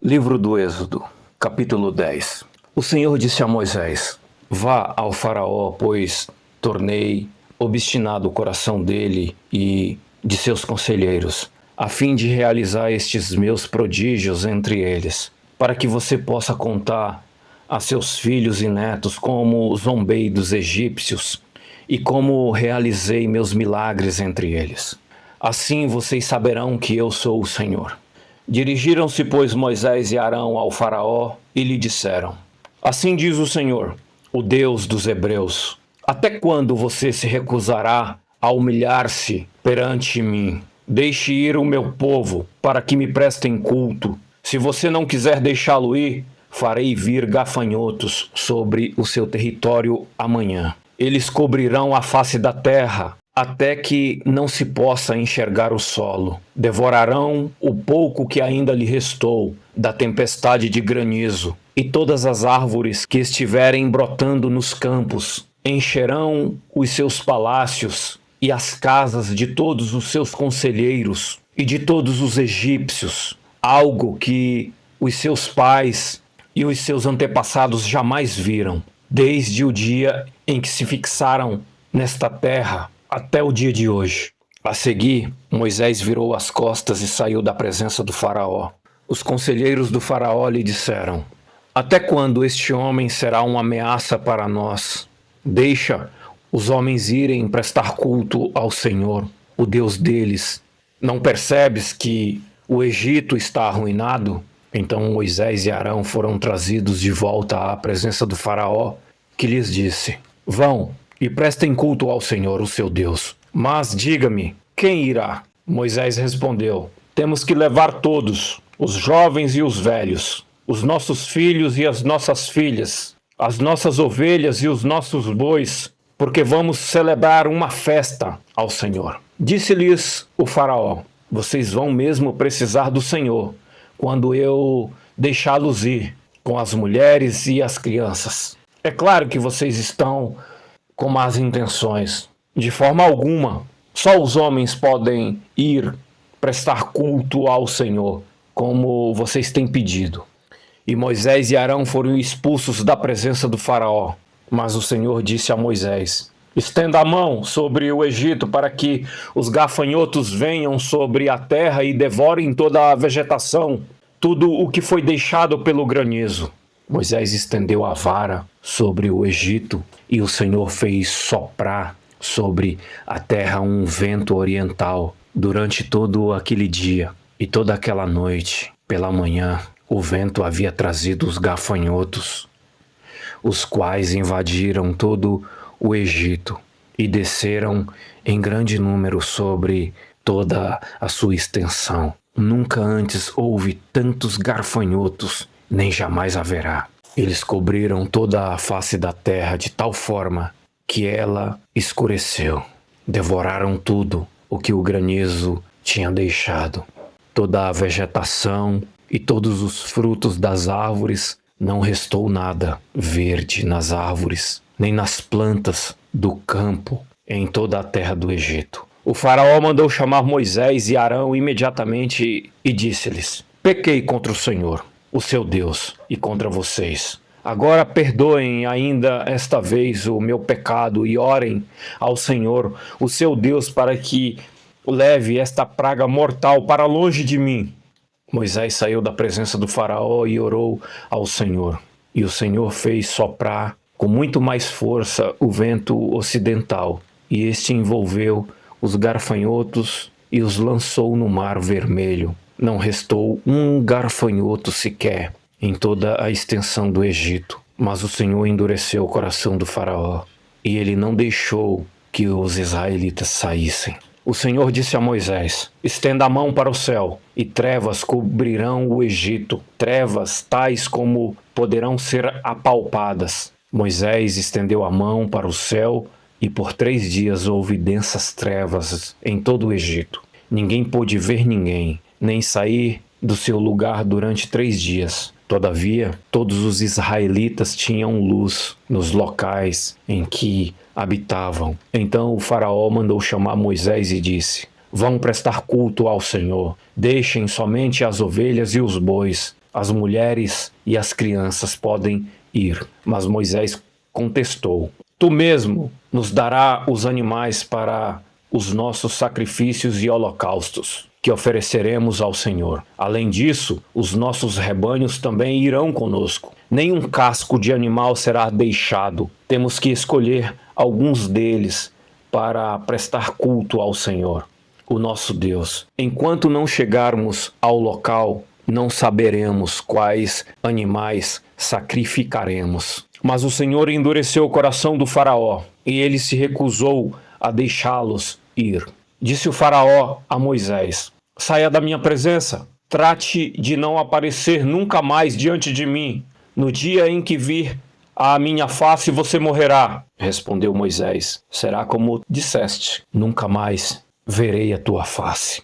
Livro do Êxodo, capítulo 10. O Senhor disse a Moisés: Vá ao faraó, pois tornei obstinado o coração dele e de seus conselheiros, a fim de realizar estes meus prodígios entre eles, para que você possa contar a seus filhos e netos como zombei dos egípcios e como realizei meus milagres entre eles. Assim vocês saberão que eu sou o Senhor. Dirigiram-se, pois, Moisés e Arão ao faraó e lhe disseram: Assim diz o Senhor, o Deus dos hebreus: Até quando você se recusará a humilhar-se perante mim? Deixe ir o meu povo, para que me prestem culto. Se você não quiser deixá-lo ir, farei vir gafanhotos sobre o seu território amanhã. Eles cobrirão a face da terra, até que não se possa enxergar o solo. Devorarão o pouco que ainda lhe restou da tempestade de granizo, e todas as árvores que estiverem brotando nos campos. Encherão os seus palácios e as casas de todos os seus conselheiros e de todos os egípcios, algo que os seus pais e os seus antepassados jamais viram, desde o dia em que se fixaram nesta terra até o dia de hoje. A seguir, Moisés virou as costas e saiu da presença do faraó. Os conselheiros do faraó lhe disseram: Até quando este homem será uma ameaça para nós? Deixa os homens irem prestar culto ao Senhor, o Deus deles. Não percebes que o Egito está arruinado? Então Moisés e Arão foram trazidos de volta à presença do faraó, que lhes disse: Vão e prestem culto ao Senhor, o seu Deus. Mas diga-me, quem irá? Moisés respondeu: Temos que levar todos, os jovens e os velhos, os nossos filhos e as nossas filhas, as nossas ovelhas e os nossos bois, porque vamos celebrar uma festa ao Senhor. Disse-lhes o faraó: Vocês vão mesmo precisar do Senhor quando eu deixá-los ir, com as mulheres e as crianças. É claro que vocês estão com más intenções. De forma alguma, só os homens podem ir prestar culto ao Senhor, como vocês têm pedido. E Moisés e Arão foram expulsos da presença do faraó. Mas o Senhor disse a Moisés: Estenda a mão sobre o Egito para que os gafanhotos venham sobre a terra e devorem toda a vegetação, tudo o que foi deixado pelo granizo. Moisés estendeu a vara sobre o Egito e o Senhor fez soprar sobre a terra um vento oriental durante todo aquele dia e toda aquela noite. Pela manhã, o vento havia trazido os gafanhotos, os quais invadiram todo o Egito e desceram em grande número sobre toda a sua extensão. Nunca antes houve tantos gafanhotos, nem jamais haverá. Eles cobriram toda a face da terra de tal forma que ela escureceu. Devoraram tudo o que o granizo tinha deixado. Toda a vegetação e todos os frutos das árvores, não restou nada verde nas árvores, nem nas plantas do campo em toda a terra do Egito. O faraó mandou chamar Moisés e Arão imediatamente e disse-lhes: Pequei contra o Senhor, o seu Deus, e contra vocês. Agora perdoem ainda esta vez o meu pecado e orem ao Senhor, o seu Deus, para que leve esta praga mortal para longe de mim. Moisés saiu da presença do faraó e orou ao Senhor. E o Senhor fez soprar com muito mais força o vento ocidental, e este envolveu os gafanhotos e os lançou no mar vermelho. Não restou um gafanhoto sequer em toda a extensão do Egito. Mas o Senhor endureceu o coração do faraó, e ele não deixou que os israelitas saíssem. O Senhor disse a Moisés: Estenda a mão para o céu, e trevas cobrirão o Egito, trevas tais como poderão ser apalpadas. Moisés estendeu a mão para o céu, e por 3 dias houve densas trevas em todo o Egito. Ninguém pôde ver ninguém, nem sair do seu lugar durante 3 dias. Todavia, todos os israelitas tinham luz nos locais em que habitavam. Então o faraó mandou chamar Moisés e disse: Vão prestar culto ao Senhor. Deixem somente as ovelhas e os bois. as mulheres e as crianças podem ir. Mas Moisés contestou: Tu mesmo nos dará os animais para os nossos sacrifícios e holocaustos que ofereceremos ao Senhor. Além disso, os nossos rebanhos também irão conosco. Nenhum casco de animal será deixado. Temos que escolher alguns deles para prestar culto ao Senhor, o nosso Deus. Enquanto não chegarmos ao local, não saberemos quais animais sacrificaremos. Mas o Senhor endureceu o coração do faraó, e ele se recusou a deixá-los ir. Disse o faraó a Moisés: Saia da minha presença, trate de não aparecer nunca mais diante de mim. No dia em que vir a minha face, você morrerá. Respondeu Moisés: Será como disseste, nunca mais verei a tua face.